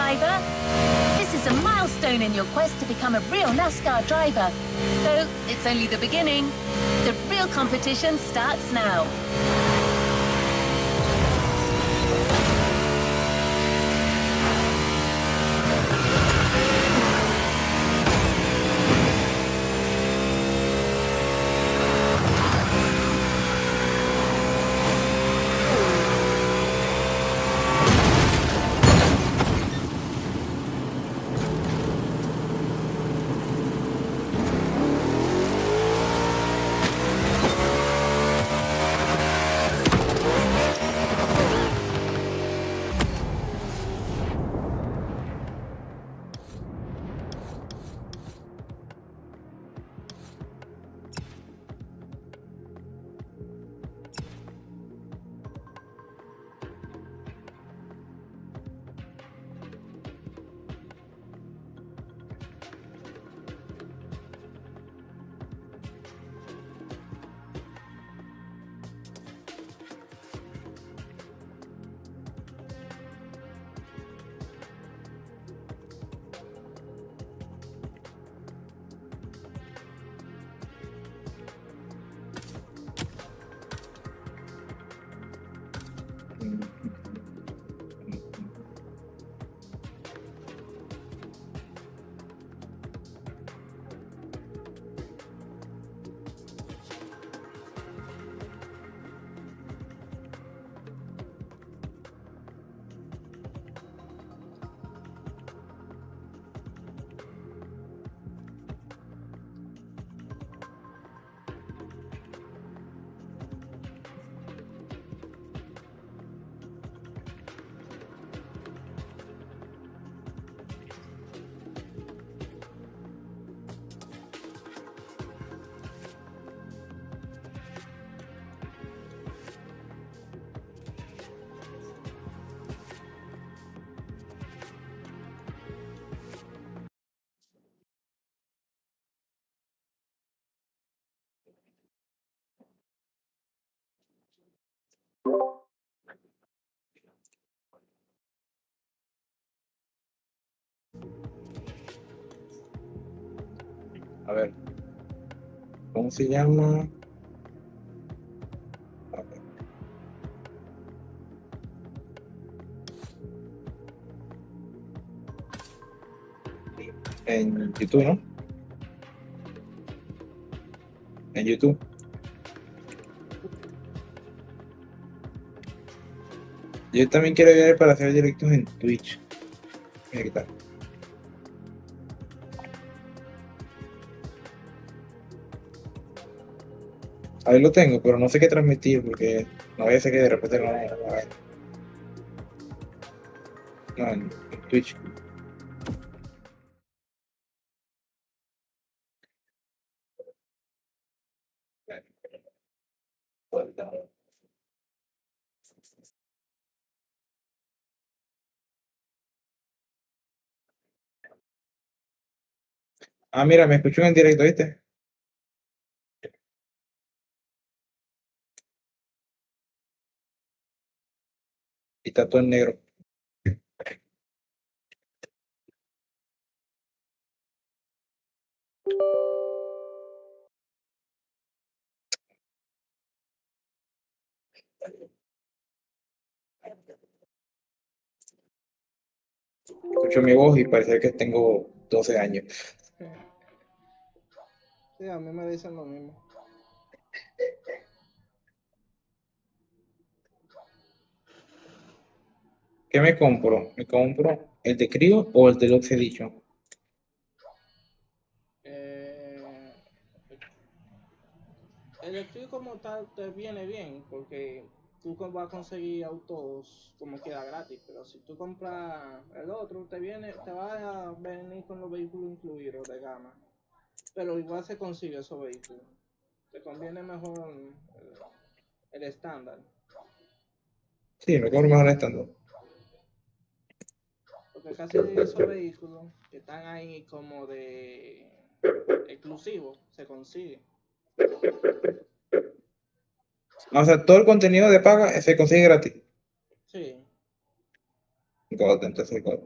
driver. This is a milestone in your quest to become a real NASCAR driver. Though it's only the beginning. The real competition starts now. A ver, ¿cómo se llama? A ver. En YouTube, ¿no? En YouTube. Yo también quiero ver para hacer directos en Twitch. Mira qué tal. Ahí lo tengo, pero no sé qué transmitir porque no vaya a ser que de repente no, en Twitch. Ah, mira, me escuchó en directo, ¿viste? Y está todo en negro. Escucho mi voz y parece que tengo 12 años. Sí, a mí me dicen lo mismo. ¿Qué me compro? ¿Me compro el de Crew o el Deluxe Edition? El estudio como tal te viene bien porque tú vas a conseguir autos como queda gratis, pero si tú compras el otro te va a venir con los vehículos incluidos de gama, pero igual se consigue esos vehículos. Te conviene mejor el estándar, Sí, me compro mejor estando. porque casi esos vehículos que están ahí como de exclusivos se consigue. O sea, todo el contenido de paga se consigue gratis. Sí. God, entonces, God.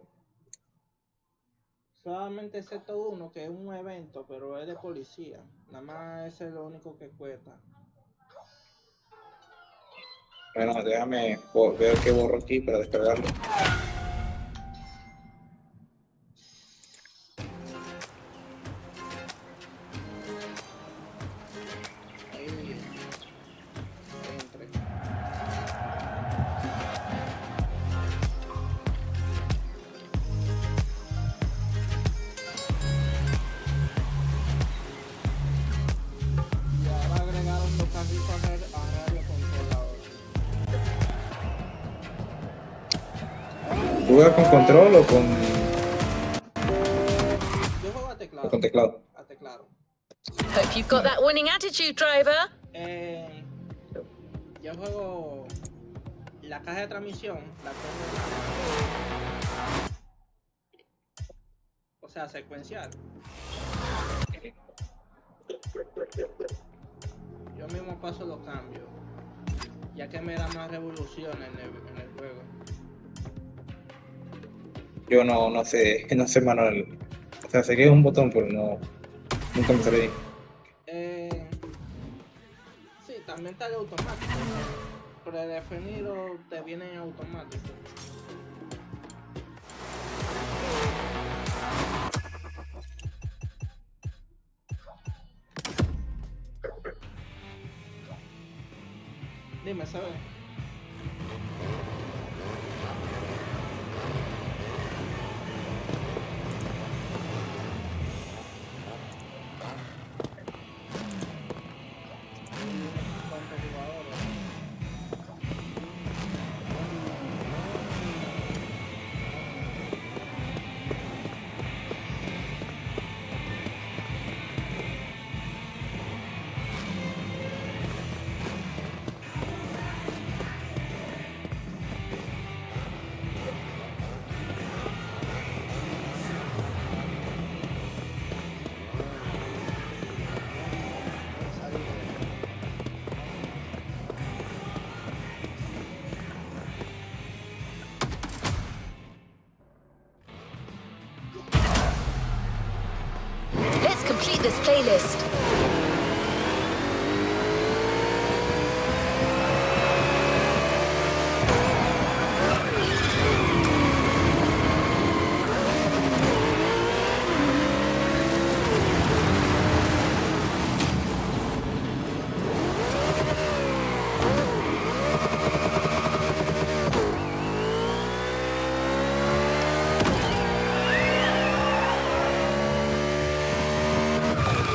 solamente excepto uno que es un evento, pero es de policía. Nada más ese es lo único que cuesta. Bueno, déjame ver qué borro aquí para descargarlo. Ahí entré. Y ahora agregaron los carritos a radio controlador. ¿Tú juegas con control o con Yo juego teclado? a teclado. Hope you've got that winning attitude, driver. Yo juego la caja de transmisión, la tengo, o sea, secuencial. Yo mismo paso los cambios, ya que me da más revolución en el juego. Yo no sé manual. O sea, sé que es un botón, pero nunca me sale bien. Sí, también está el automático. Predefinido te viene en automático. Dime, ¿sabes? ¿Cuántos jugadores? Let's complete this playlist.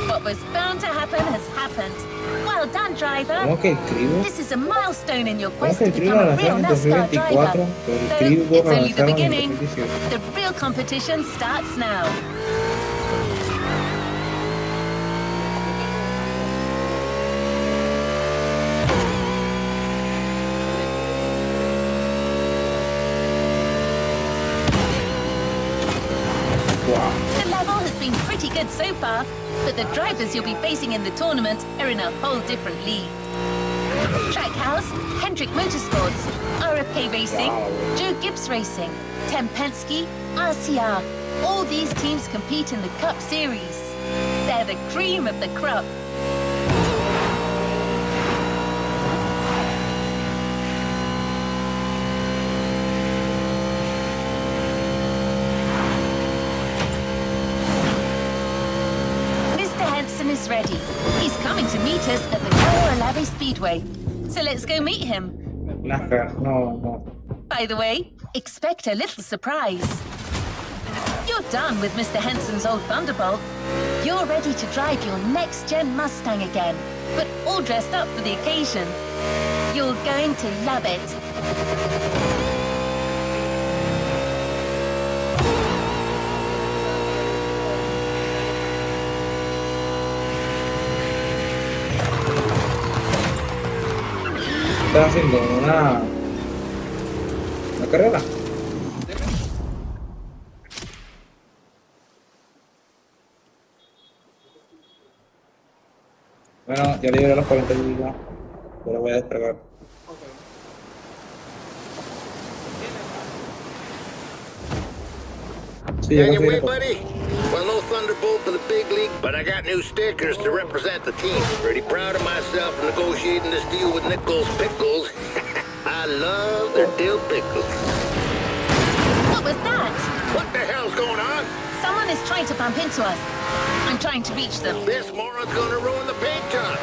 What was bound to happen has happened. Well done, driver. ¿Cómo que el Crew? This is a milestone in your ¿Cómo quest que to el Crew become lo a real lanzaron en Nascar driver. 2024? Pero el Though Crew 2 it's lo only the lanzaron en beginning. 2018. The real competition starts now. Wow. The level has been pretty good so far, but the drivers you'll be facing in the tournament are in a whole different league. Trackhouse, Hendrick Motorsports, RFK Racing, Joe Gibbs Racing, Tem Penske, RCR. All these teams compete in the Cup Series. They're the cream of the crop. Mr. Henson is ready. He's coming to meet us at the Colorado Speedway. So let's go meet him. Nascar, no. By the way, expect a little surprise. You're done with Mr. Henson's old Thunderbolt. You're ready to drive your next-gen Mustang again, but all dressed up for the occasion. You're going to love it. Estás haciendo una carrera. Bueno, ya liberé los 40 GB. Ahora voy a descargar. Ok. Sí, yo On your conseguí way, la foto. buddy? Well, no Thunderbolt for the big league, but I got new stickers to represent the team. Pretty proud of myself for negotiating this deal with Nichols Pickles. I love their dill pickles. What was that? What the hell's going on? Someone is trying to bump into us. I'm trying to reach them. This moron's gonna ruin the paint job.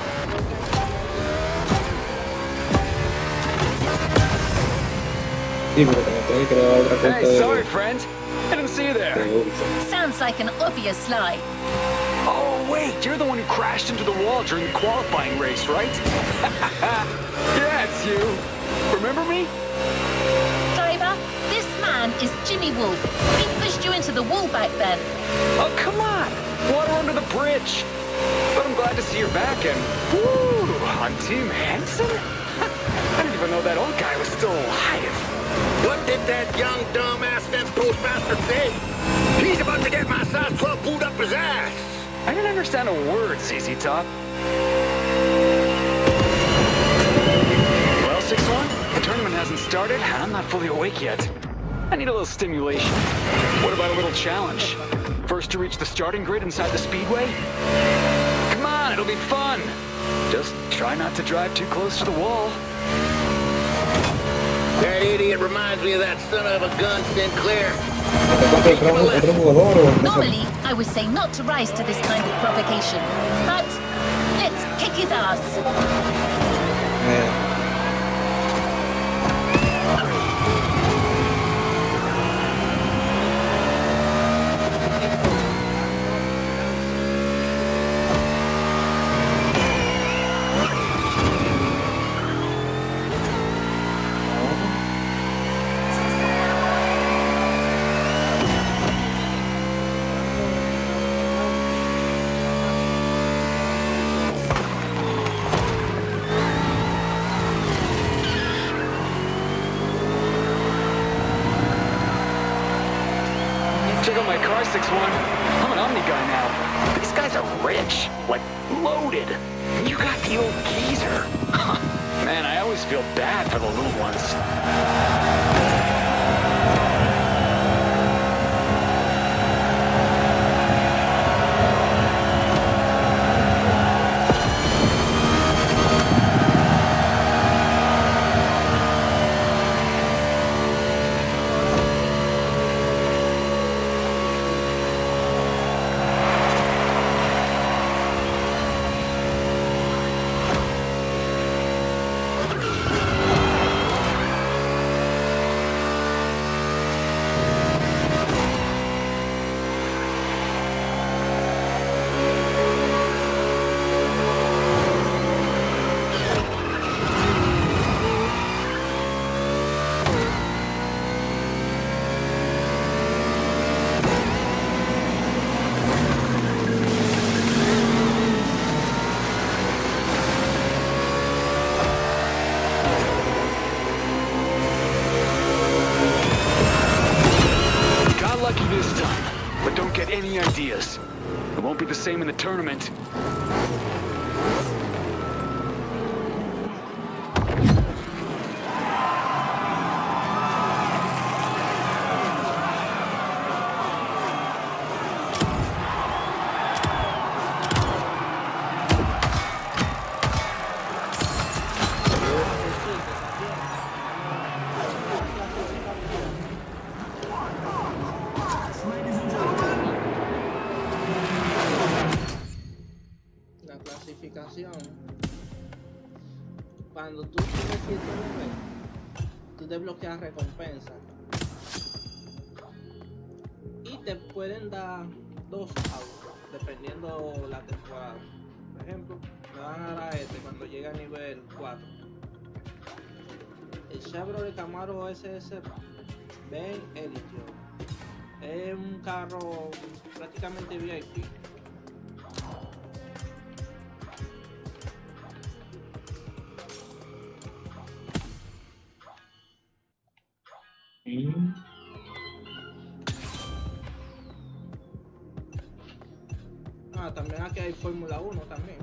Sí, pero como tengo que crear otra cuenta Hey, sorry, de friend. I didn't see you there. Ubisoft. Sounds like an obvious lie. Oh, wait, you're the one who crashed into the wall during the qualifying race, right? Yeah, it's you. Remember me? Driver, this man is Jimmy Wolf. He pushed you into the wall back then. Oh, come on. Water under the bridge. But I'm glad to see you're back and, woo, on Team Hanson? I didn't even know that old guy was still alive. What did that young dumbass fence postmaster say? He's about to get my size 12 boot up his ass. I didn't understand a word, CZ Top. Well, 6-1, the tournament hasn't started, and I'm not fully awake yet. I need a little stimulation. What about a little challenge? First to reach the starting grid inside the speedway? Come on, it'll be fun. Just try not to drive too close to the wall. That idiot reminds me of that son of a gun Sinclair. ¿Te encuentras otro jugador o no? Normally, I would say not to rise to this kind of provocation. But let's kick his ass. Eh, Check out my car, 6-1. I'm an Omni guy now. These guys are rich, like loaded. You got the old geezer. Man, I always feel bad for the little ones. Got lucky this time, but don't get any ideas. It won't be the same in the tournament. La clasificación. Cuando tú tienes cierto nivel, tú desbloqueas recompensas. Y te pueden dar 2 autos, dependiendo la temporada. Por ejemplo, me van a dar este cuando llegue a nivel 4. El Chevrolet Camaro SS Ben Elite. Es un carro prácticamente VIP. mm, También aquí hay Fórmula 1 también.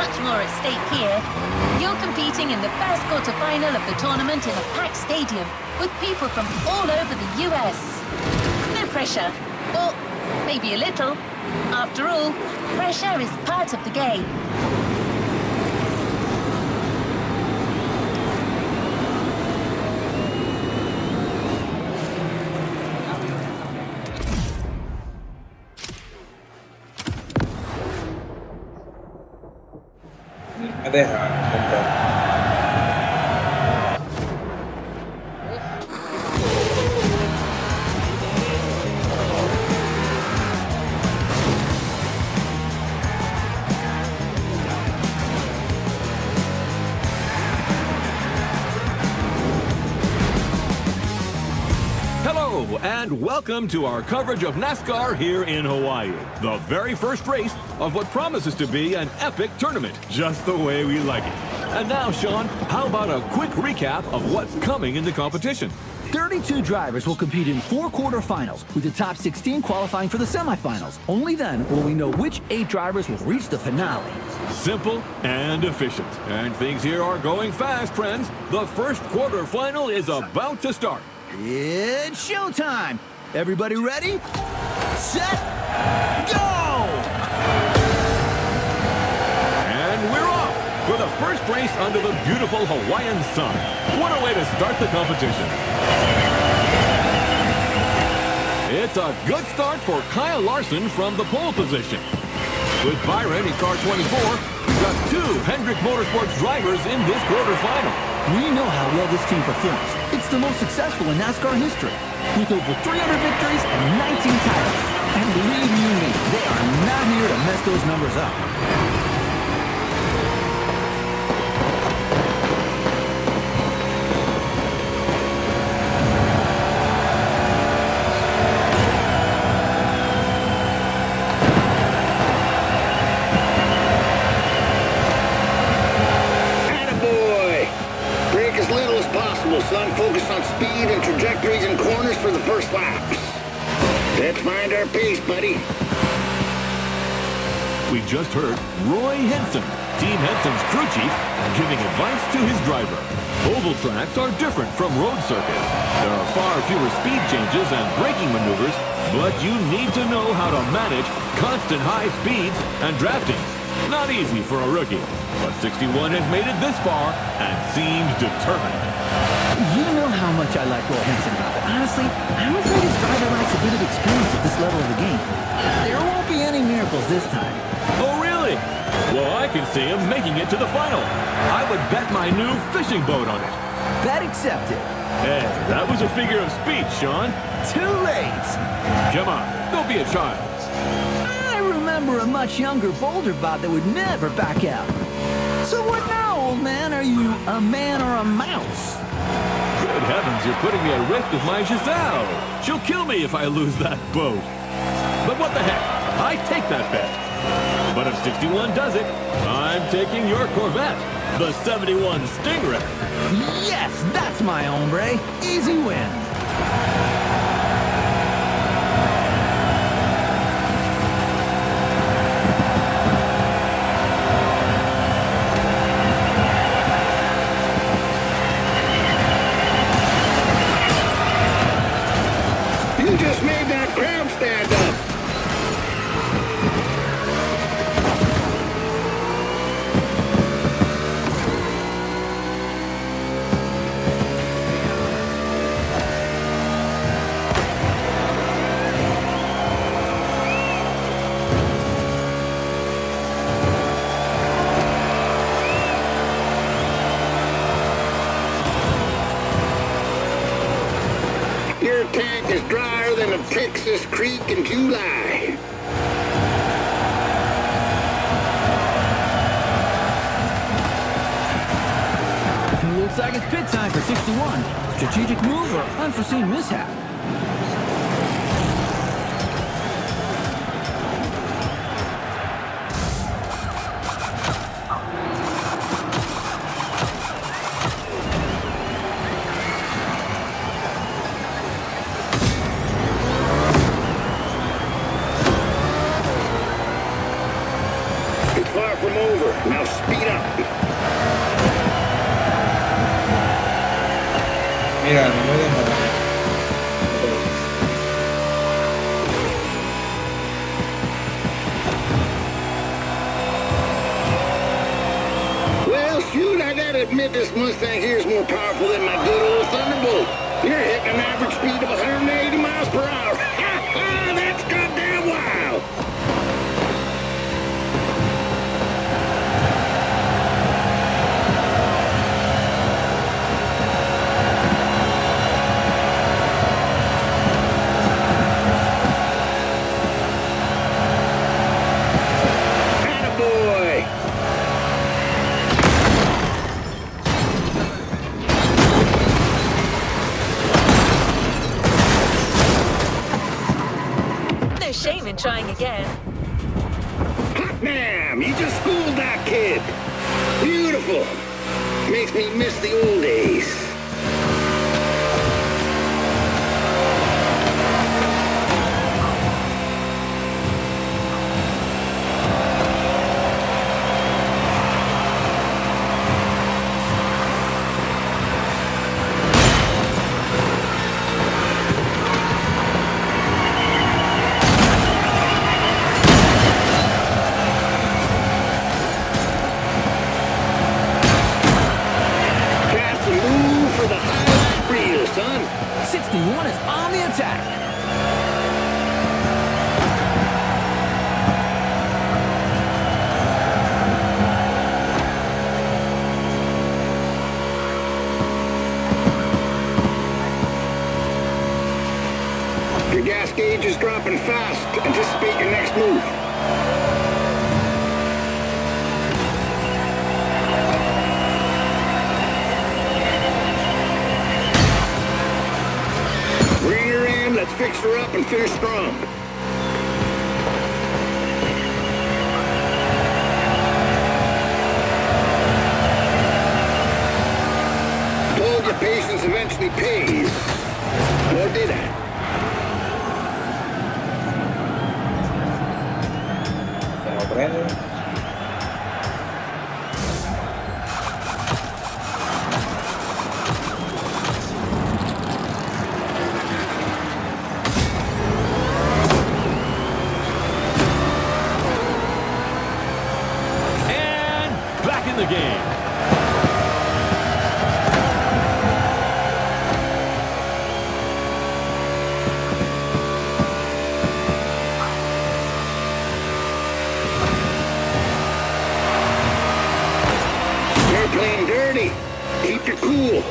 much more at stake here. You're competing in the first quarter-final of the tournament in a packed stadium with people from all over the US. No pressure, or maybe a little. After all, pressure is part of the game. Me deja comprar. Hello, and welcome to our coverage of NASCAR here in Hawaii. The very first race of what promises to be an epic tournament, just the way we like it. And now, Sean, how about a quick recap of what's coming in the competition? 32 drivers will compete in 4 quarterfinals, with the top 16 qualifying for the semifinals. Only then will we know which 8 drivers will reach the finale. Simple and efficient. And things here are going fast, friends. The first quarterfinal is about to start. It's showtime! Everybody ready? Set, go! And we're off for the first race under the beautiful Hawaiian sun. What a way to start the competition. It's a good start for Kyle Larson from the pole position. With Byron in car 24, we've got 2 Hendrick Motorsports drivers in this quarterfinal. We know how well this team performs. It's the most successful in NASCAR history, with over 300 victories and 19 titles. And believe you me, they are not here to mess those numbers up. Son, focus on speed and trajectories and corners for the first laps. Let's find our pace, buddy. We just heard Roy Henson, Team Henson's crew chief, giving advice to his driver. Oval tracks are different from road circuits. There are far fewer speed changes and braking maneuvers, but you need to know how to manage constant high speeds and drafting. Not easy for a rookie, but 61 has made it this far and seems determined. You know how much I like Roy Henson, but honestly, I'm afraid his driver lacks a bit of experience at this level of the game. There won't be any miracles this time. Oh, really? Well, I can see him making it to the final. I would bet my new fishing boat on it. Bet accepted. Hey, that was a figure of speech, Sean. Too late. Come on, don't be a child. I remember a much younger Boulder bot that would never back out. So what now, old man? Are you a man or a mouse? Good heavens, you're putting me at risk with my Giselle. She'll kill me if I lose that boat. But what the heck? I take that bet. But if 61 does it, I'm taking your Corvette, the 71 Stingray. Yes, that's my hombre. Easy win. You just made that crowd stand up. Your tank is drier than a Texas creek in July. Looks like it's pit time for 61. Strategic move or unforeseen mishap? It's far from over. Now speed up. Mira, no me deja nada. Well, shoot, I gotta admit this Mustang here is more powerful than my good old Thunderbolt. You're hitting an average speed of 180 miles per hour. That's goddamn wild. Attaboy. No shame in trying again. Hot damn, you just schooled that kid. Beautiful. Makes me miss the old days. Got to move for the highlight reel, son. 61 is on the attack. Your gas gauge is dropping fast. Anticipate your next move. Bring her in, let's fix her up and finish strong. Told you patience eventually pays. Or did I? Que no prende. And back in the game. You're playing dirty. Keep your cool.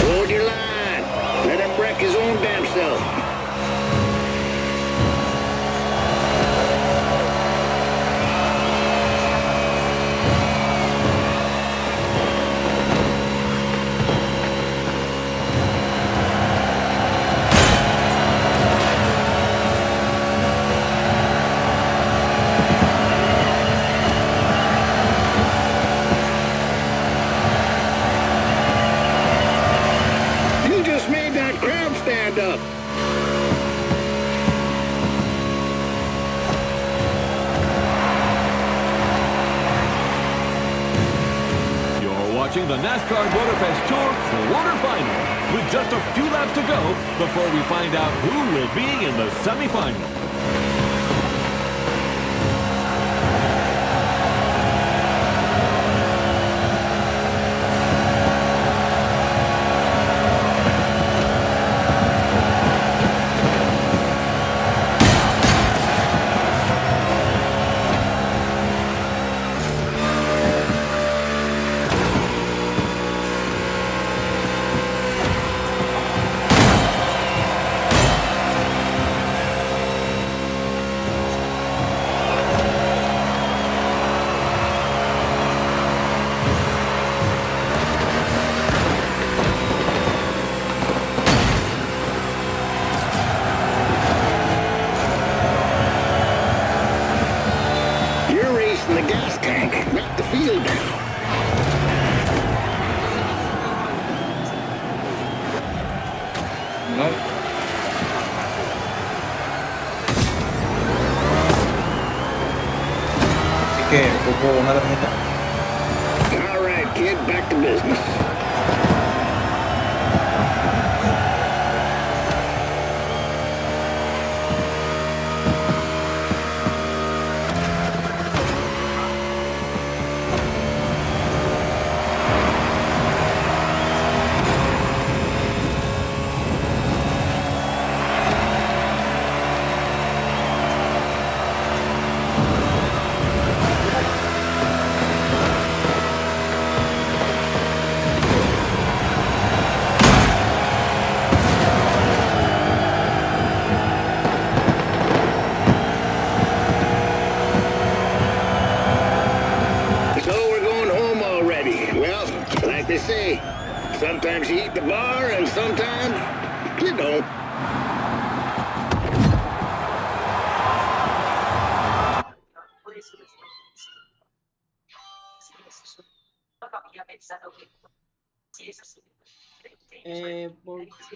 Hold your line. Let him wreck his own damn self. You just made that crowd stand up. You're watching the Nascar Motofest Tour quarterfinal. With just a few laps to go before we find out who will be in the semifinal. gas in the gas tank. Melt the field down. No. Así que ocupo una tarjeta. All right, kid, back to business. They say, sometimes you eat the bar and sometimes you don't.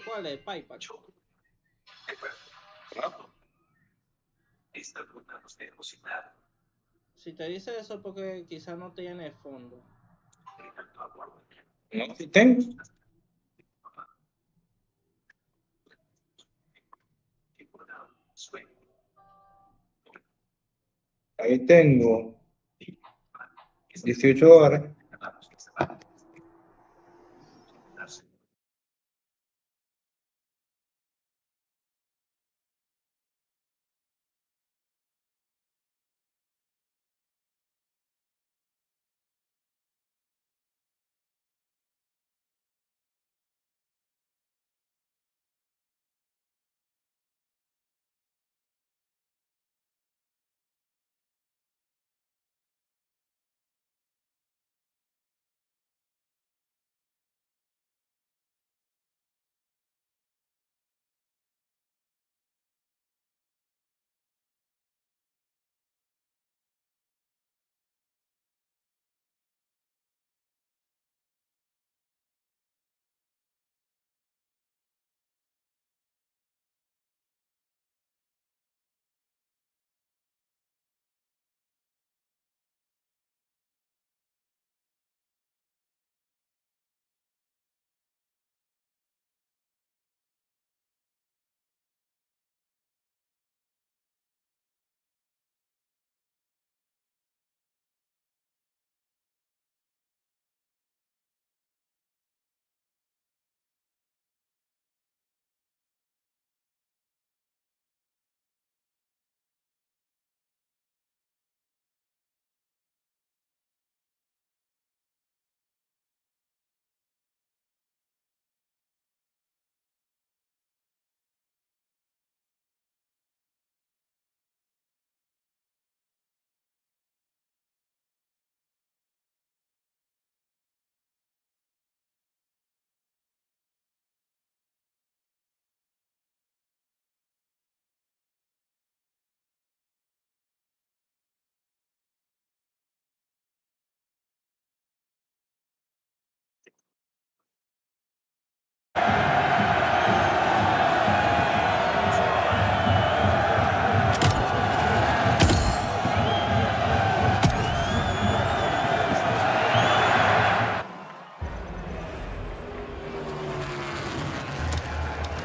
¿Cuál es? Piper. Si te dice eso porque quizás no tiene fondo. No, sí tengo. Ahí tengo $18.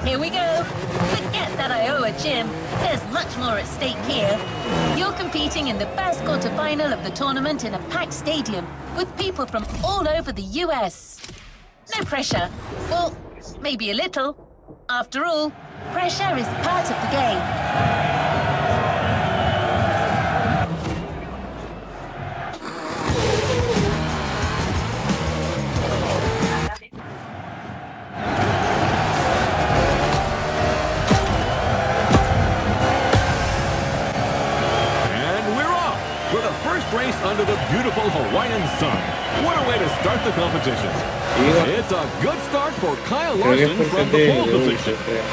Here we go. Forget that I owe a gym. There's much more at stake here. You're competing in the first quarterfinal of the tournament in a packed stadium with people from all over the US. No pressure. Well, maybe a little. After all, pressure is part of the game. first race under the beautiful Hawaiian sun. What a way to start the competition. It's a good start for Kyle Creo que es Larson porque from es the de pole 8, position. creo.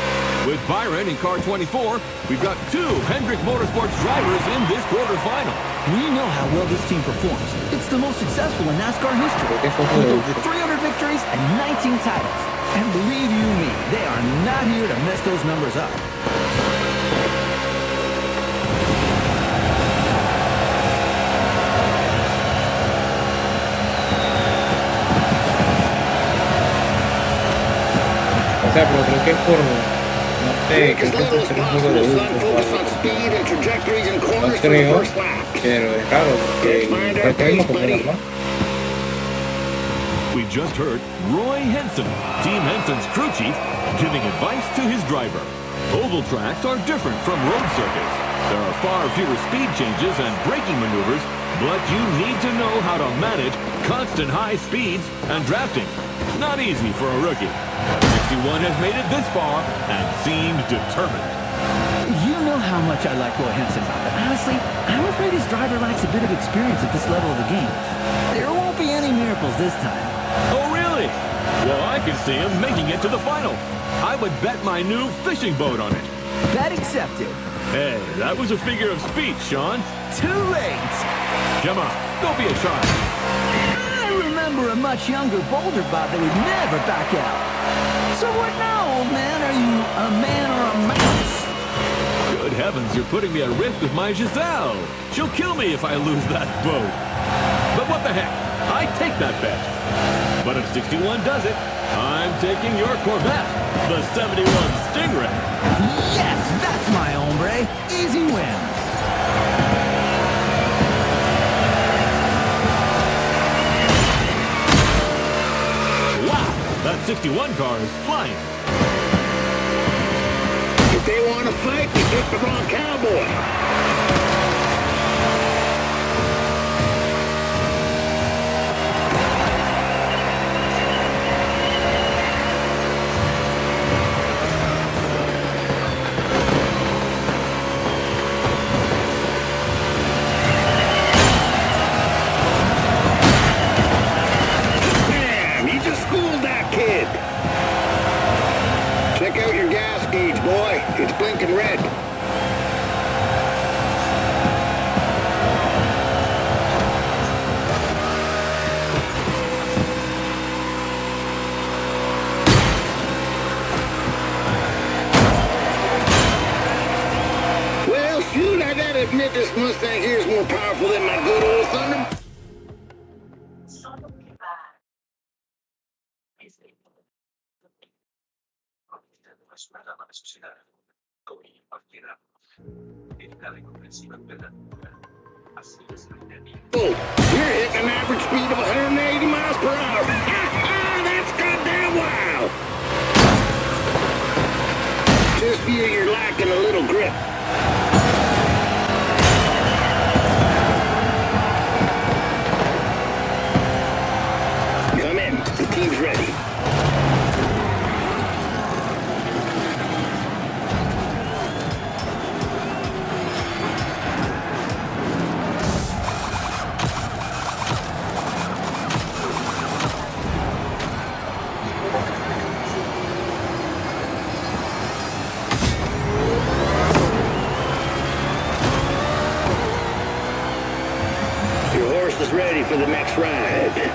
With Byron in car 24, we've got 2 Hendrick Motorsports drivers in this quarterfinal. We know how well this team performs. It's the most successful in NASCAR history. Creo que es otro With de over 300 victories and 19 titles. And believe you me, they are not here to mess those numbers up. O sea, pero creo que es por, no sé, creo que es por ser un juego de adultos o algo. No creo, pero es raro, porque creo que hay más comunas, ¿no? We just heard Roy Henson, Team Henson's crew chief, giving advice to his driver. Oval tracks are different from road circuits. There are far fewer speed changes and braking maneuvers, but you need to know how to manage constant high speeds and drafting. Not easy for a rookie. 61 has made it this far and seems determined. You know how much I like Roy Henson, but honestly, I'm afraid his driver lacks a bit of experience at this level of the game. There won't be any miracles this time. Oh, really? Well, I can see him making it to the final. I would bet my new fishing boat on it. Bet accepted. Hey, that was a figure of speech, Sean. Too late. Come on, don't be a child. I remember a much younger Boulder Bob that would never back out. So what now, old man? Are you a man or a mouse? Good heavens, you're putting me at risk with my Giselle. She'll kill me if I lose that boat. But what the heck? I take that bet. But if 61 does it, I'm taking your Corvette, the 71 Stingray. Yes, that's my hombre. Easy win. Wow, that 61 car is flying. If they want to fight, they pick the wrong cowboy. Damn, you just schooled that kid. Check out your gas gauge, boy. It's blinking red. Well, shoot, I gotta admit this Mustang here is more powerful than my good old Thunder. Oh, you're hitting an average speed of 180 miles per hour. That's goddamn wild. Just feel you're lacking a little grip. Come in, the team's ready. Your horse is ready for the next ride.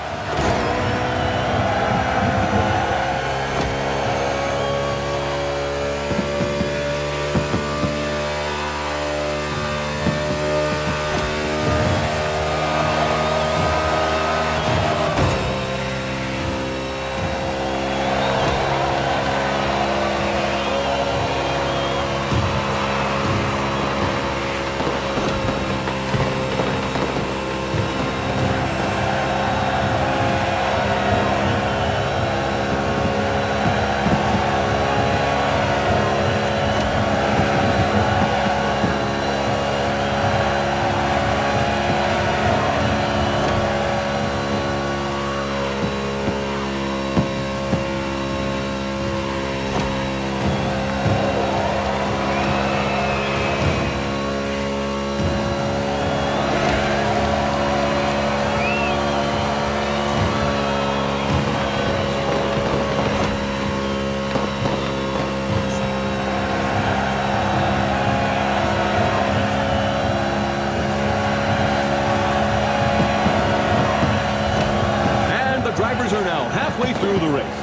halfway through the race.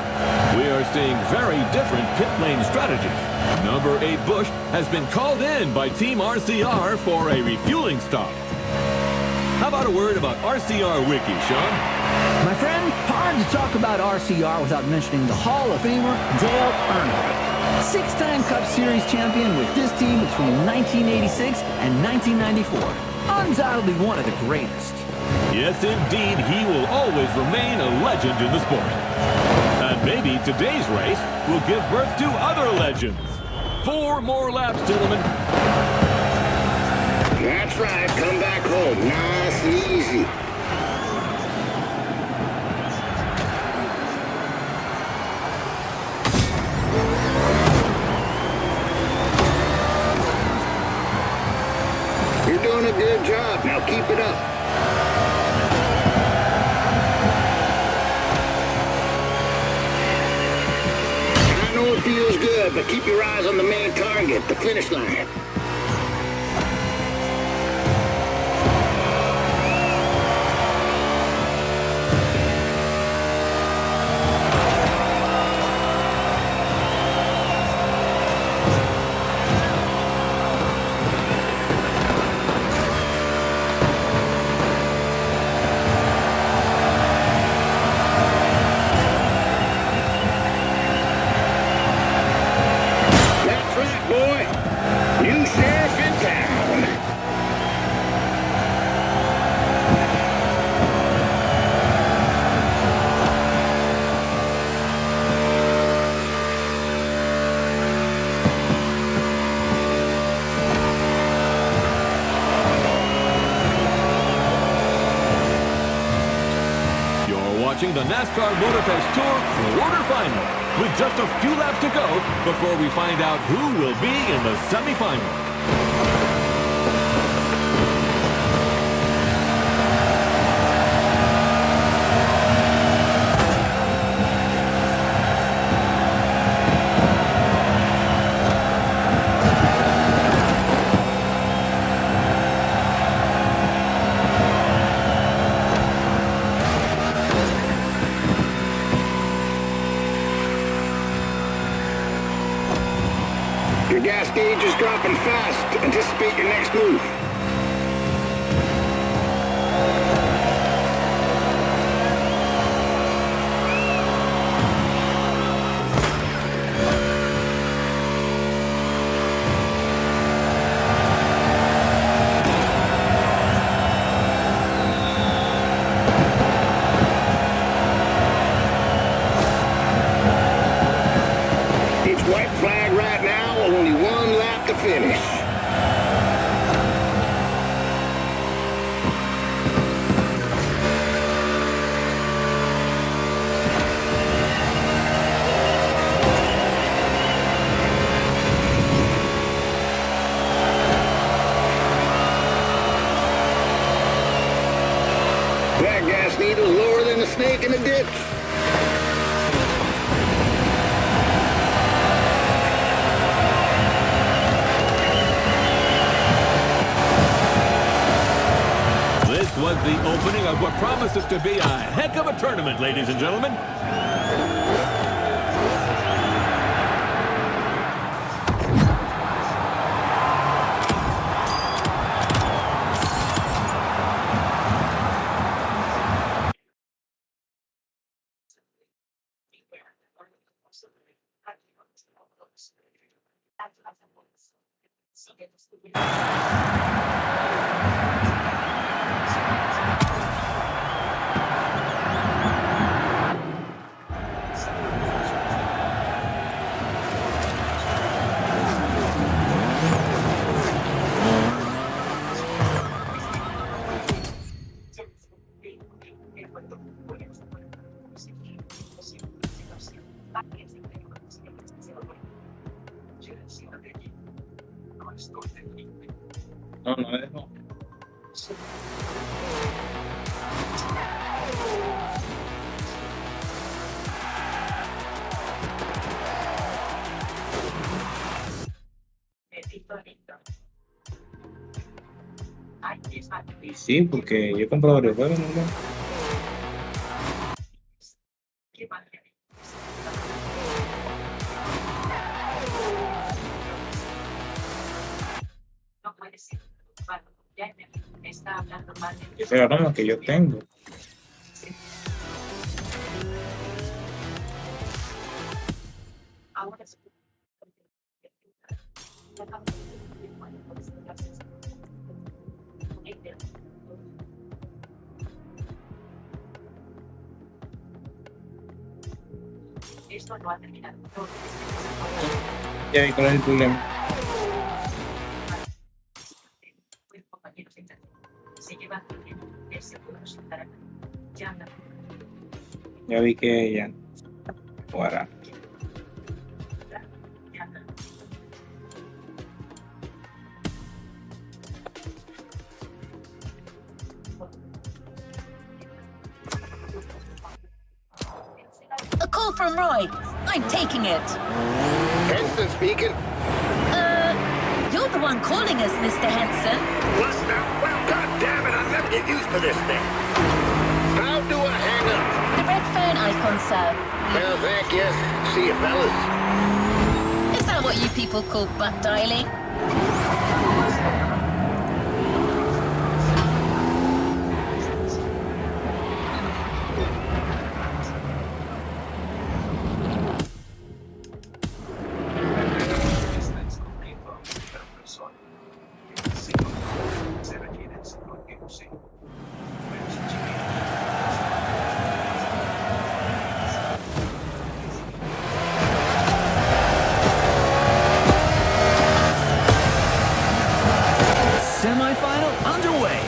We are seeing very different pit lane strategies. Number 8 Bush has been called in by Team RCR for a refueling stop. How about a word about RCR Wiki, Sean? My friend, hard to talk about RCR without mentioning the Hall of Famer Dale Earnhardt. 6-time Cup Series champion with this team between 1986 and 1994. Undoubtedly one of the greatest. Yes, indeed, he will always remain a legend in the sport. And maybe today's race will give birth to other legends. 4 more laps, gentlemen. That's right. Come back home. Nice and easy. You're doing a good job. Now keep it up. I know it feels good, but keep your eyes on the main target, the finish line. Watching the Nascar Motofest Tour quarterfinal with just a few laps to go before we find out who will be in the semifinal. Your gas gauge is dropping fast. Anticipate your next move. It's white flag right now, only 1 lap to finish. That gas needle's lower than a snake in a ditch. This was the opening of what promises to be a heck of a tournament, ladies and gentlemen. No, no me dejó. Y sí, porque yo he comprado varios juegos, ¿no? Ese es el aroma que yo tengo. Ya vi cuál es el problema. Ya vi que ya jugará. A call from Roy. I'm taking it. Henson speaking. You're the one calling us, Mr. Henson. What now? Well, goddammit, I'll never get used to this thing. How do I hang up? The red phone icon, sir. Well, thank you. See you, fellas. Is that what you people call butt dialing? Semi-final underway.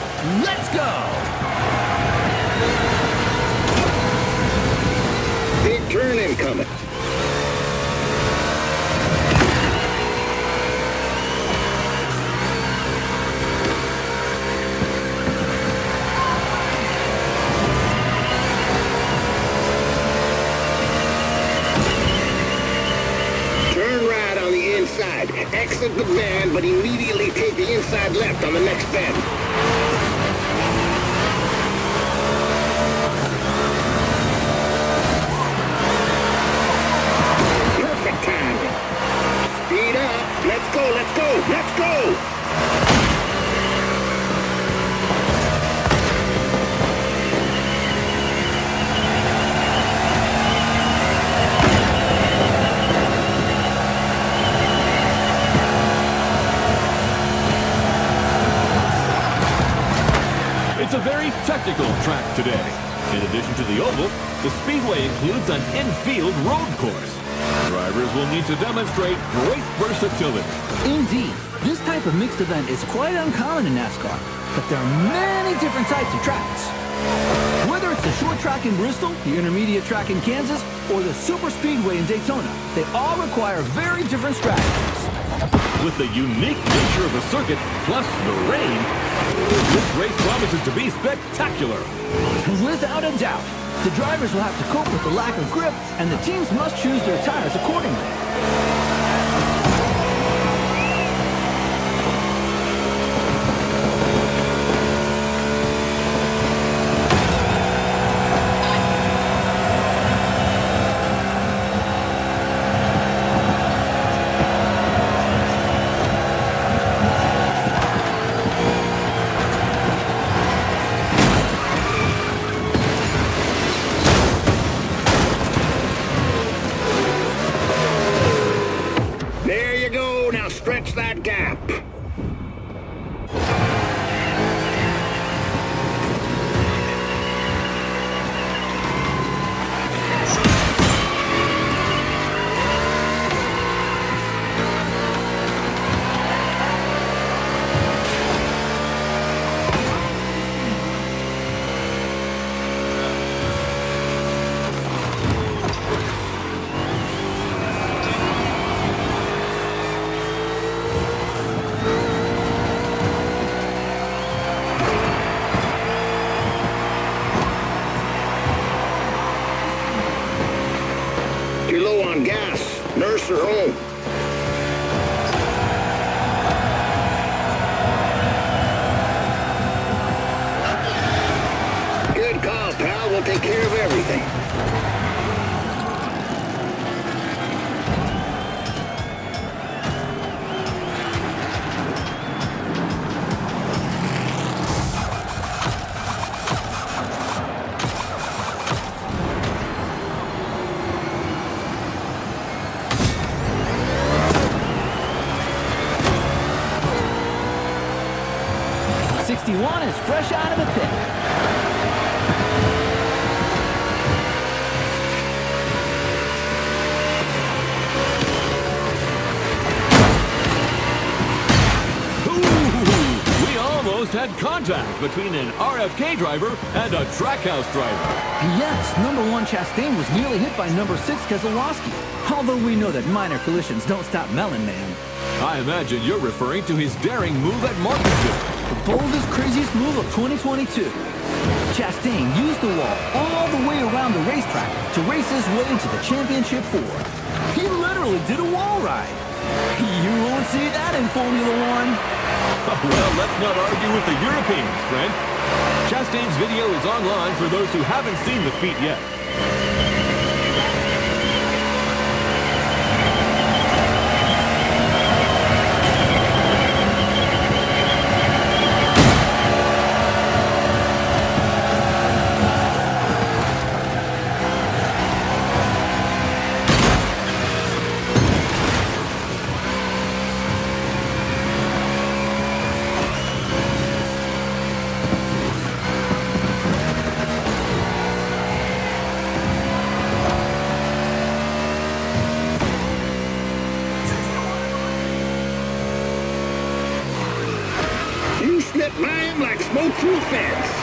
Let's go! Big turn incoming. Turn right on the inside. Exit the bend, but immediately take the inside left on the next bend. Perfect timing. Speed up. Let's go, let's go, let's go! It's a very technical track today. In addition to the oval, the speedway includes an infield road course. Drivers will need to demonstrate great versatility. Indeed, this type of mixed event is quite uncommon in NASCAR, but there are many different types of tracks. Whether it's the short track in Bristol, the intermediate track in Kansas, or the super speedway in Daytona, they all require very different strategies. With the unique nature of the circuit, plus the rain, this race promises to be spectacular. Without a doubt, the drivers will have to cope with the lack of grip, and the teams must choose their tires accordingly. There you go. Now stretch that gap. You're low on gas. Nurse her home. Good call, pal. We'll take care of everything. fresh out of the pit. We almost had contact between an RFK driver and a Trackhouse driver. Yes, number 1 Chastain was nearly hit by number 6 Keselowski. Although we know that minor collisions don't stop Melon Man. I imagine you're referring to his daring move at Martinsville. The boldest, craziest move of 2022. Chastain used the wall all the way around the racetrack to race his way into the championship 4. He literally did a wall ride. You won't see that in Formula 1. Well, let's not argue with the Europeans, friend. Chastain's video is online for those who haven't seen the feat yet. You slipped by him like smoke through a fence.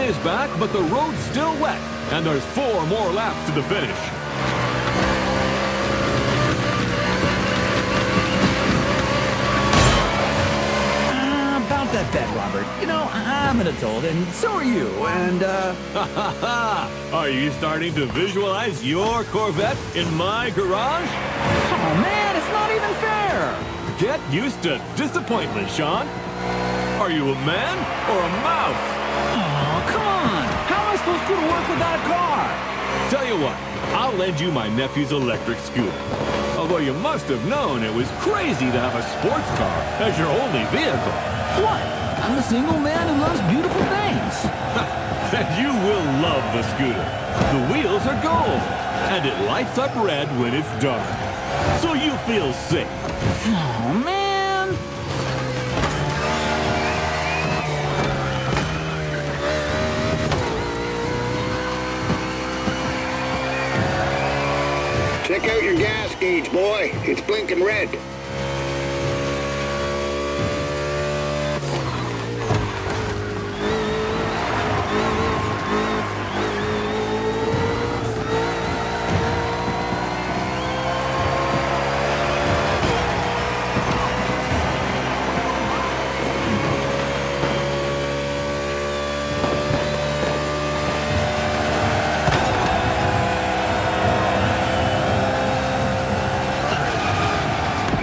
Is back, but the road's still wet, and there's 4 more laps to the finish. About that bet, Robert. You know, I'm an adult, and so are you, and, Are you starting to visualize your Corvette in my garage? Oh, man, it's not even fair! Get used to disappointment, Sean. Are you a man or a mouse? Oh, come on! How am I supposed to go to work without a car? Tell you what, I'll lend you my nephew's electric scooter. Although you must have known it was crazy to have a sports car as your only vehicle. What? I'm a single man who loves beautiful things. Then you will love the scooter. The wheels are gold, and it lights up red when it's dark. So you feel safe. Oh, man! Check out your gas gauge, boy. It's blinking red.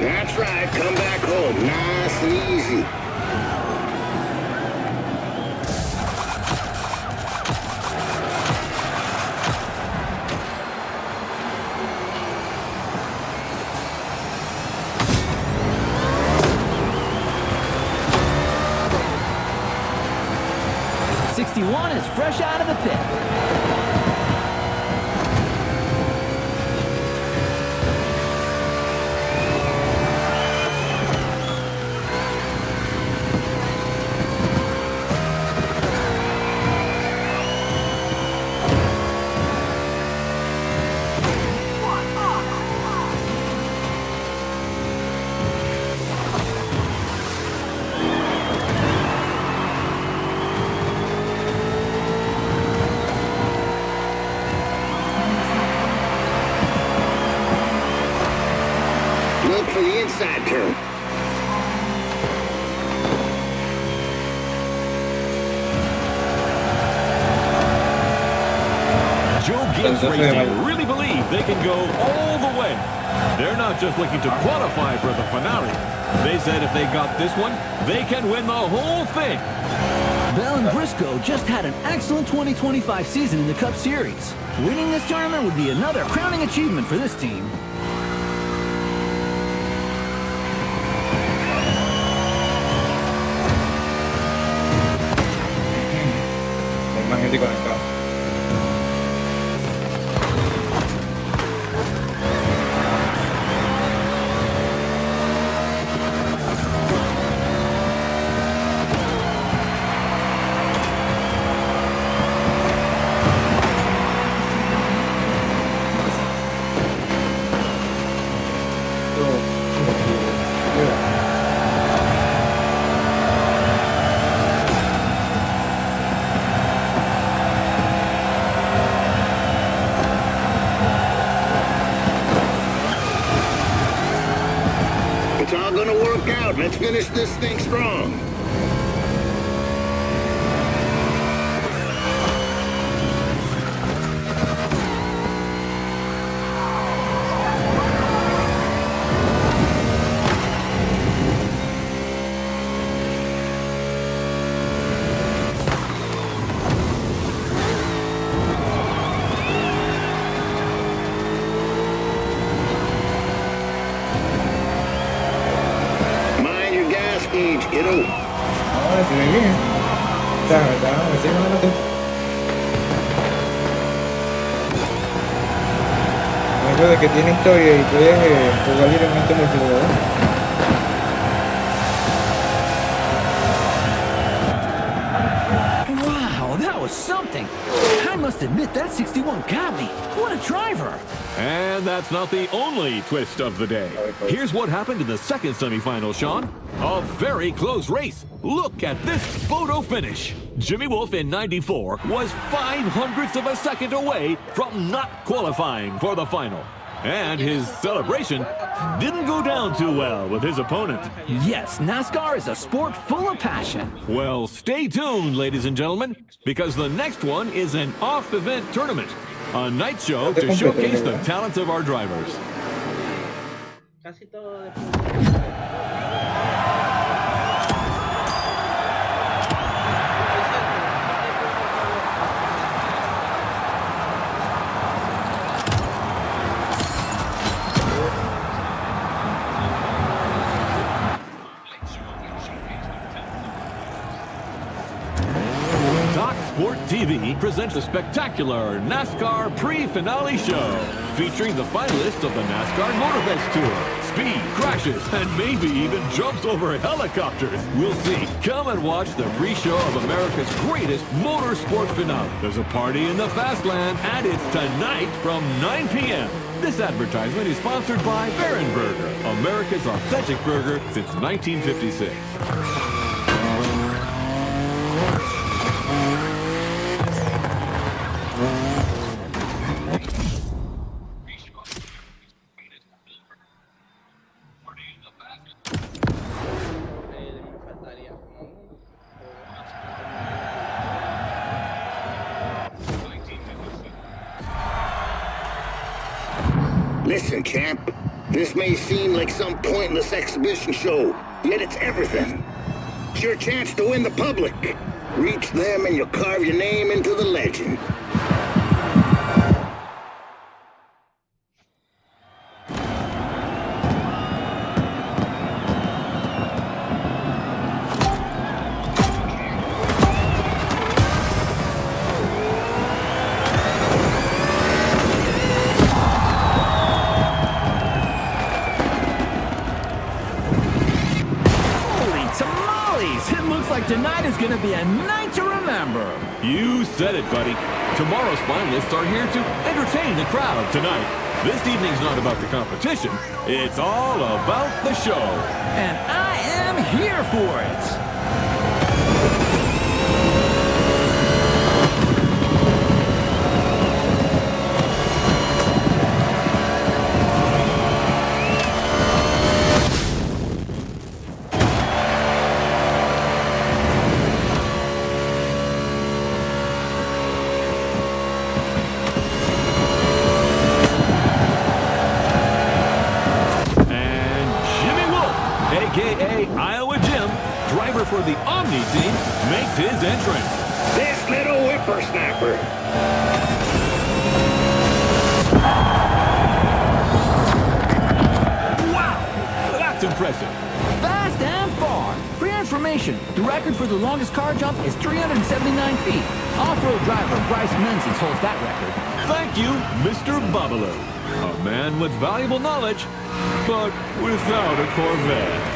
That's right, come back home, nice and easy. '61 is fresh out of the pit. GX Racing really believe they can go all the way. They're not just looking to qualify for the finale. They said if they got this one, they can win the whole thing. Bell and Briscoe just had an excellent 2025 season in the Cup Series. Winning this tournament would be another crowning achievement for this team. Hay más gente conectada. It's all gonna work out. Let's finish this thing strong. Mind your gas gauge, kiddo. Ahora se ve bien. Está encima de la gente. Eso de que tiene historia y puedes jugar libremente multijugador. Wow, that was something. I must admit that 61 got me. What a driver. And that's not the only twist of the day. Here's what happened in the second semifinal, Sean. A very close race. Look at this photo finish. Jimmy Wolf in 94 was 0.05 of a second away from not qualifying for the final. And his celebration didn't go down too well with his opponent. Yes, NASCAR is a sport full of passion. Well, stay tuned, ladies and gentlemen, because the next one is an off-event tournament. A night show to showcase the talents of our drivers. Casi todo de... Sport TV presents a spectacular NASCAR pre-finale show featuring the finalists of the Nascar Motofest Tour. Speed, crashes, and maybe even jumps over helicopters. We'll see. Come and watch the pre-show of America's greatest motorsport finale. There's a party in the Fastland, and it's tonight from 9 p.m. This advertisement is sponsored by Baron Burger, America's authentic burger since 1956. Listen, champ. This may seem like some pointless exhibition show, yet it's everything. It's your chance to win the public. Reach them and you'll carve your name into the legend. Tonight is going to be a night to remember. You said it, buddy. Tomorrow's finalists are here to entertain the crowd tonight. This evening's not about the competition. It's all about the show. And I am here for it. Omni team makes his entrance. This little whippersnapper. Wow! That's impressive. Fast and far. For your information, the record for the longest car jump is 379 feet. Off-road driver Bryce Menzies holds that record. Thank you, Mr. Babalu. A man with valuable knowledge, but without a Corvette.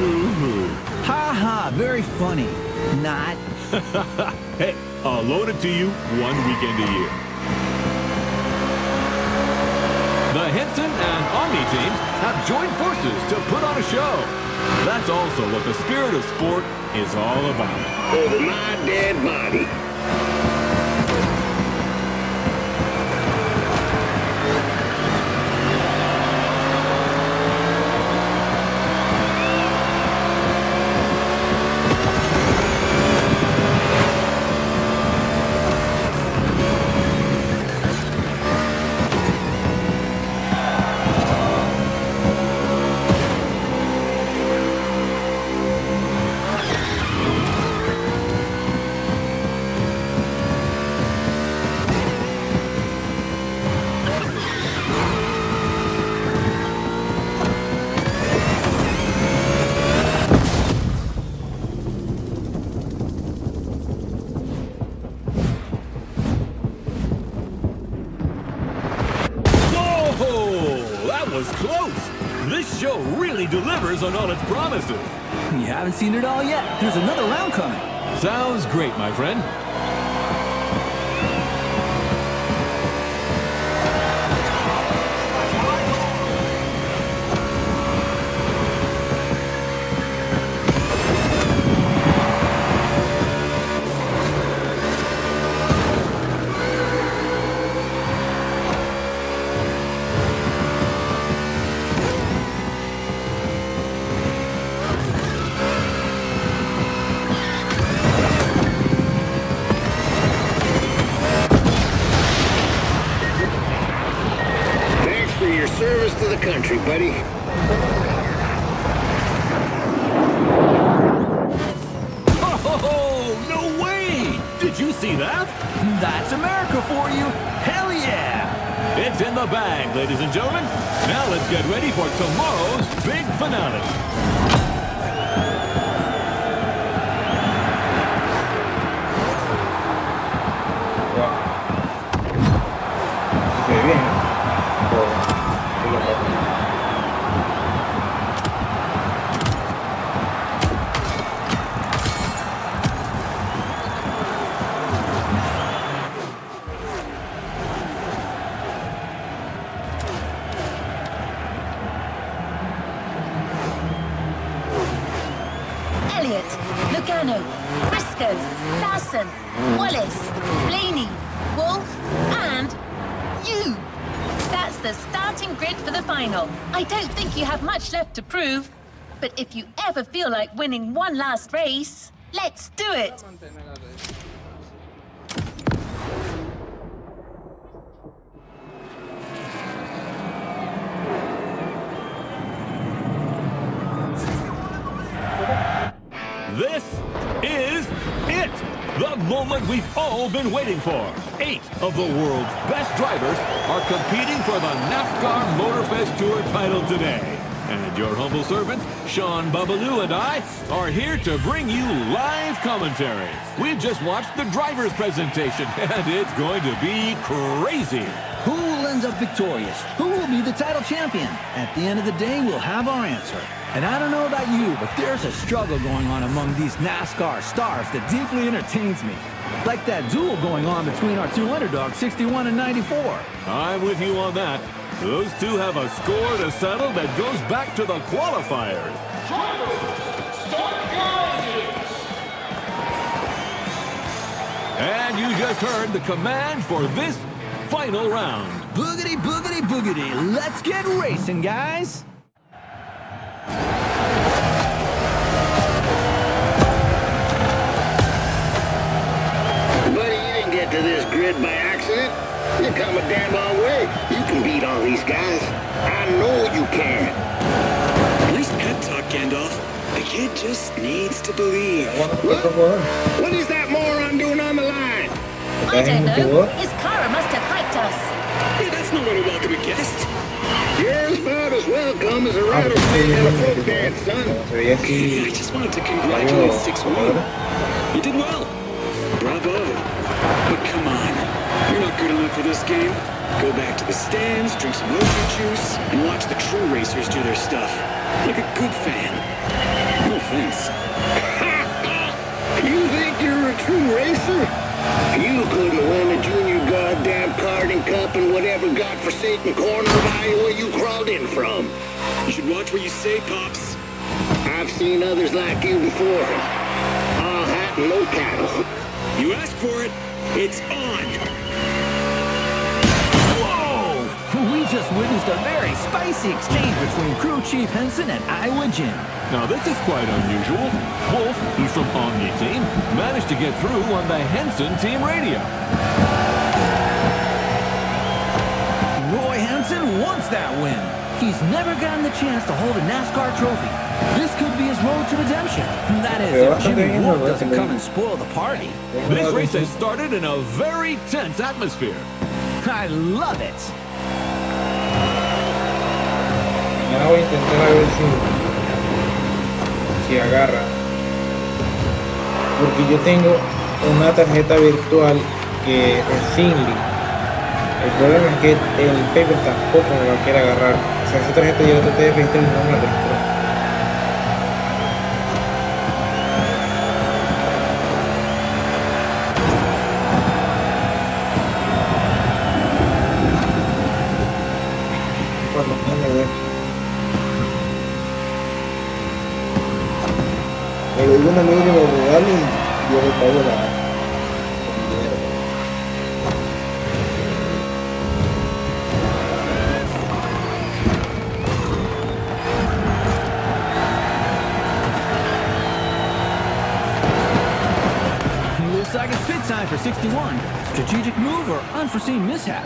Boo-hoo. Ha ha, very funny. Not. Hey, I'll load it to you one weekend a year. The Henson and Omni teams have joined forces to put on a show. That's also what the spirit of sport is all about. Over my dead body. Was close. This show really delivers on all its promises. You haven't seen it all yet. There's another round coming. Sounds great, my friend. Service to the country, buddy. Oh, no way! Did you see that? That's America for you. Hell yeah! It's in the bag, ladies and gentlemen. Now let's get ready for tomorrow's big finale. Lugano, Briscoe, Larson, Wallace, Blaney, Wolf, and you. That's the starting grid for the final. I don't think you have much left to prove, but if you ever feel like winning one last race, let's do it. This is it! The moment we've all been waiting for. 8 of the world's best drivers are competing for the Nascar Motorfest Tour title today. And your humble servants, Sean Babalu and I, are here to bring you live commentary. We've just watched the driver's presentation, and it's going to be crazy. Who will end up victorious? Who will be the title champion? At the end of the day, we'll have our answer. And I don't know about you, but there's a struggle going on among these NASCAR stars that deeply entertains me. Like that duel going on between our two underdogs, 61 and 94. I'm with you on that. Those two have a score to settle that goes back to the qualifiers. And you just heard the command for this final round. Boogity, boogity, boogity. Let's get racing, guys. Buddy, you didn't get to this grid by accident. You come a damn long way. You can beat all these guys. I know you can. At least Head talk, Gandalf. The kid just needs to believe. What is that moron doing on the line? I don't know. His Kara must have hiked us. Hey, that's no way to welcome a guest. You're about as welcome as a rattlesnake at a folk dance, son. I just wanted to congratulate 6-1. You did well. Bravo. But come on. You're not good enough for this game. Go back to the stands, drink some mochi juice, and watch the true racers do their stuff. Like a good fan. No offense. You think you're a true racer? You couldn't win a junior goddamn karting cup in whatever godforsaken corner of Iowa you crawled in from. You should watch what you say, Pops. I've seen others like you before. All hat and no cattle. You asked for it. It's on. Whoa! We just witnessed a very spicy exchange between Crew Chief Henson and Iowa Jim. Now this is quite unusual. Wolf, he's from Omni Team, managed to get through on the Henson Team radio. Roy Henson wants that win. He's never gotten the chance to hold a NASCAR trophy. This could be his road to redemption. That is, if Jimmy Wolf doesn't come and spoil the party. This race has started in a very tense atmosphere. I love it. Ahora voy a intentar a ver si agarra. Porque yo tengo una tarjeta virtual que es Sinly. El problema es que el paper tampoco me lo quiere agarrar. O sea, esa tarjeta yo la traté de registrar y no me la registró. Cuando me ve. Me lo digo a un amigo que me lo regale y yo le pago la dinero. Looks like it's pit time for 61. Strategic move or unforeseen mishap?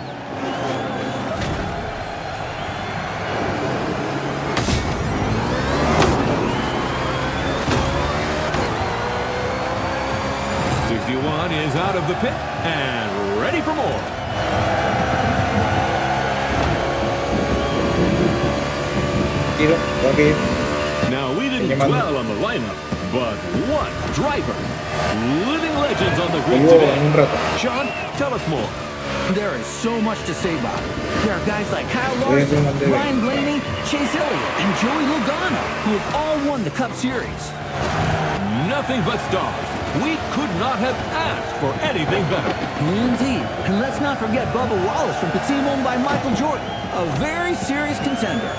Is out of the pit and ready for more. Now we didn't dwell on the lineup, but what driver! Living legends on the grid today. Sean, tell us more. There is so much to say about it. There are guys like Kyle Larson, Ryan Blaney, Chase Elliott, and Joey Logano, who have all won the Cup Series. Nothing but stars. We could not have asked for anything better. Indeed. And let's not forget Bubba Wallace from the team owned by Michael Jordan, a very serious contender.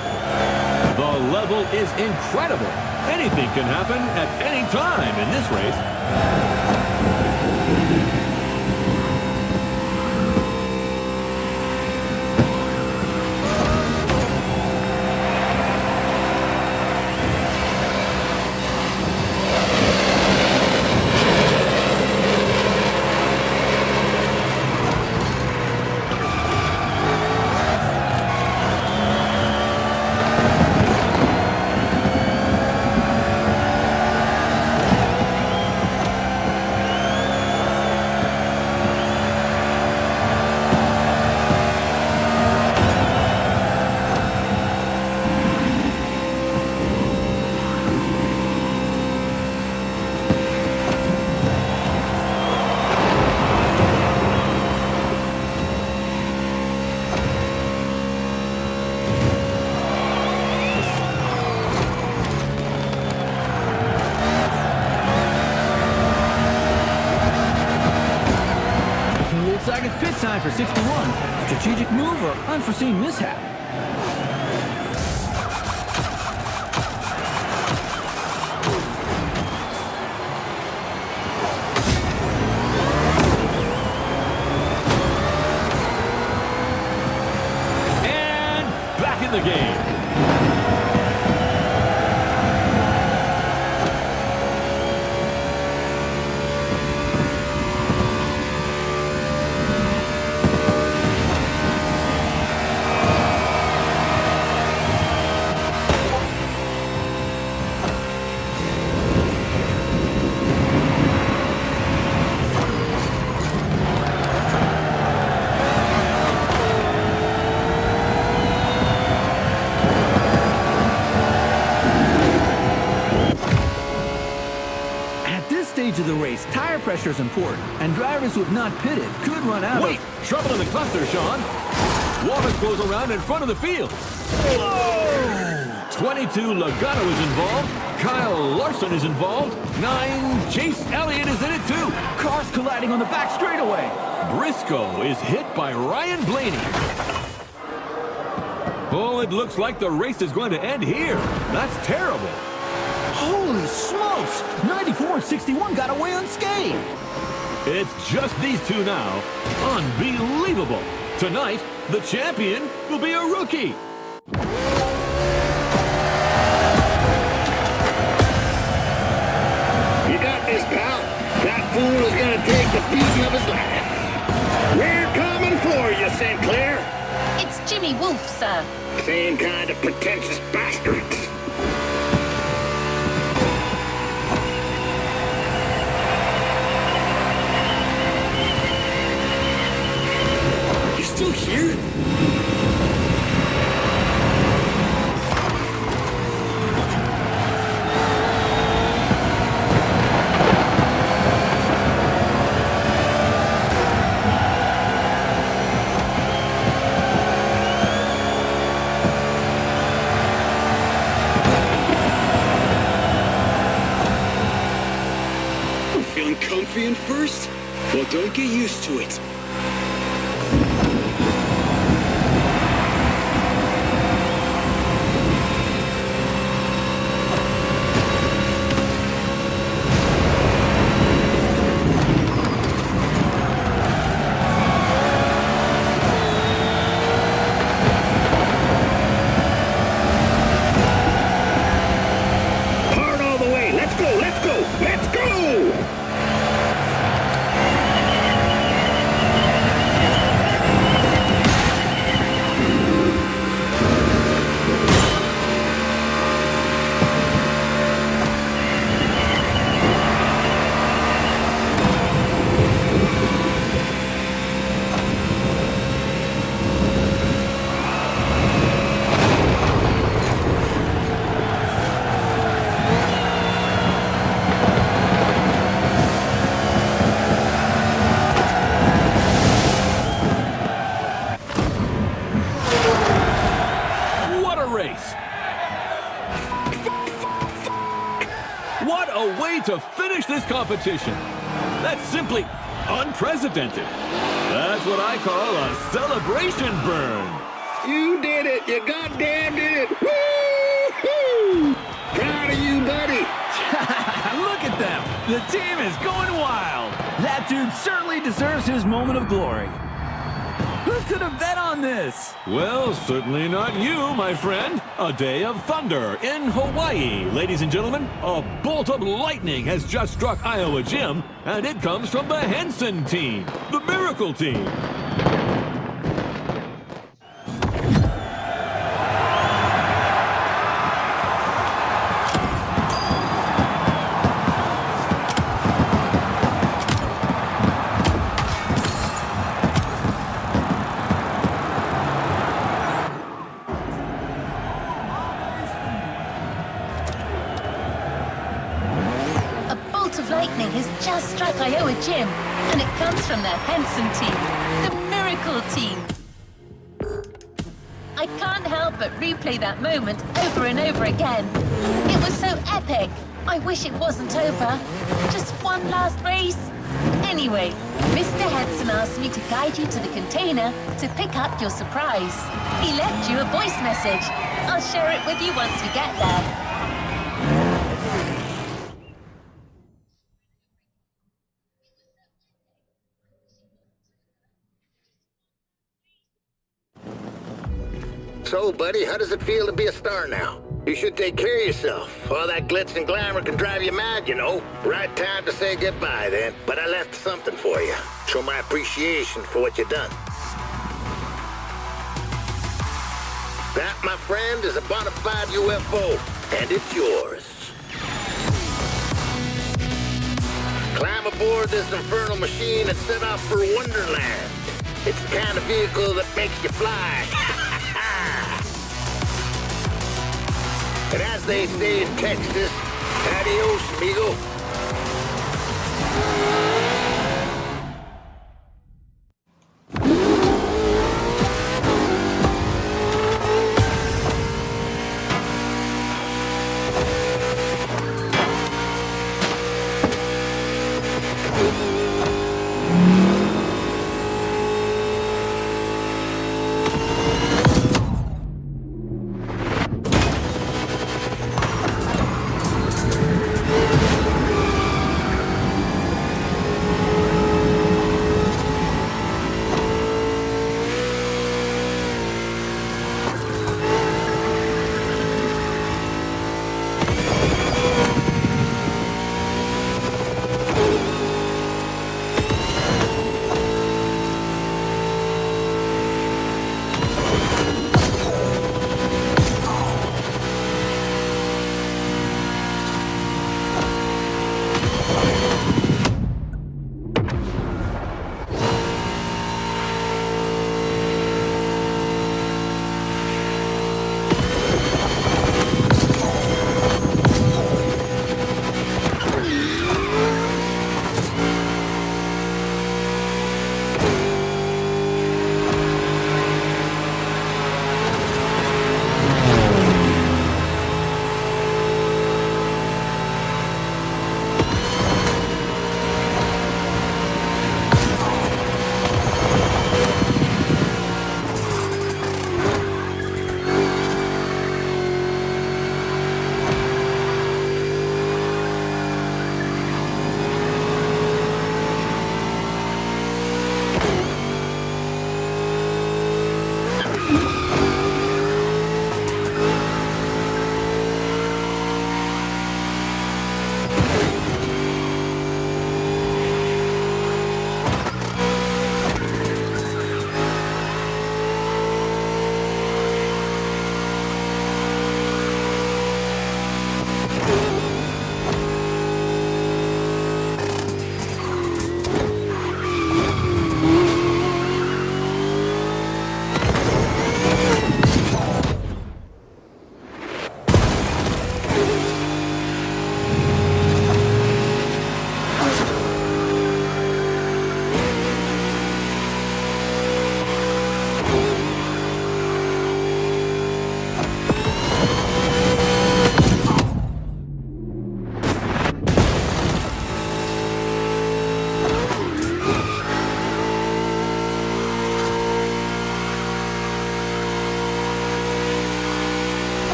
The level is incredible. Anything can happen at any time in this race. Time for 61. Strategic move or unforeseen mishap? And back in the game. race, tire pressure is important, and drivers who have not pitted could run out Wait! of... Trouble in the cluster, Sean. Wallace goes around in front of the field. Whoa! 22 Logano is involved. Kyle Larson is involved. 9 Chase Elliott is in it too. Cars colliding on the back straightaway. Briscoe is hit by Ryan Blaney. Oh, it looks like the race is going to end here. That's terrible. Holy smokes! 94 and 61 got away unscathed. It's just these two now. Unbelievable. Tonight, the champion will be a rookie. You got this, pal. That fool is gonna take the beating of his life. We're coming for you, Sinclair. It's Jimmy Wolf, sir. Same kind of pretentious bastards. You're still here? Feeling comfy in first? Well, don't get used to it. Hard all the way. Let's go, let's go, let's go! What a race! What a way to finish this competition! That's simply unprecedented. That's what I call a celebration burn. You did it! You goddamn did it! Woo-hoo! Proud of you, buddy! Look at them! The team is going wild! That dude certainly deserves his moment of glory. Who could have bet on this? Well, certainly not you, my friend. A day of thunder in Hawaii. Ladies and gentlemen, a bolt of lightning has just struck Iowa Gym, and it comes from the Henson team, the Miracle team. A bolt of lightning has just struck Iowa Gym, and it comes from the Henson team, the Miracle team. I can't help but replay that moment over and over again. It was so epic. I wish it wasn't over. Just one last race. Anyway, Mr. Henson asked me to guide you to the container to pick up your surprise. He left you a voice message. I'll share it with you once we get there. So, buddy, how does it feel to be a star now? You should take care of yourself. All that glitz and glamour can drive you mad, you know. Right time to say goodbye, then. But I left something for you. Show my appreciation for what you done. That, my friend, is a bona fide UFO, and it's yours. Climb aboard this infernal machine and set off for Wonderland. It's the kind of vehicle that makes you fly. And as they say in Texas, adios, amigo.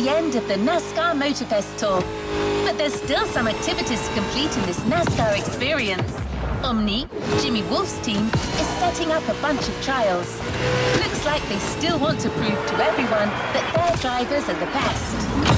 the end of the Nascar Motofest tour. But there's still some activities to complete in this NASCAR experience. Omni, Jimmy Wolf's team, is setting up a bunch of trials. Looks like they still want to prove to everyone that their drivers are the best.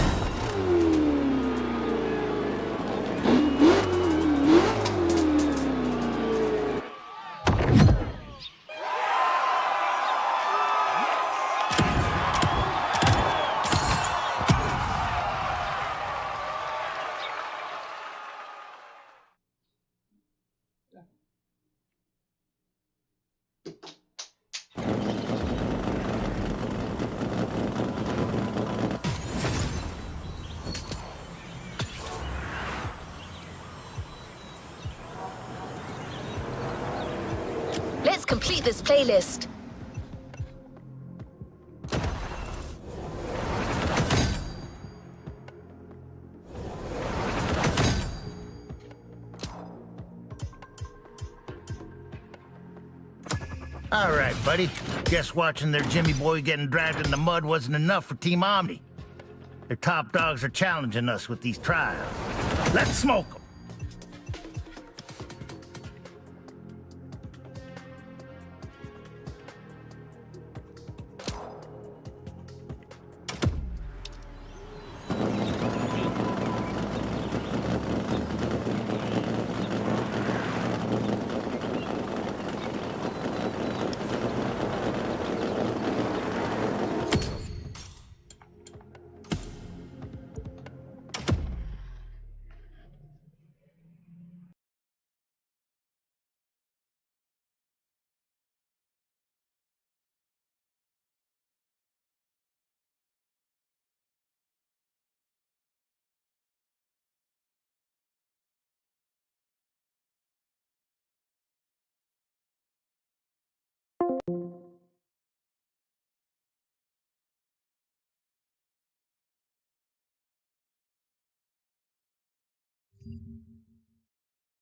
Let's complete this playlist. All right, buddy. Guess watching their Jimmy boy getting dragged in the mud wasn't enough for Team Omni. Their top dogs are challenging us with these trials. Let's smoke them.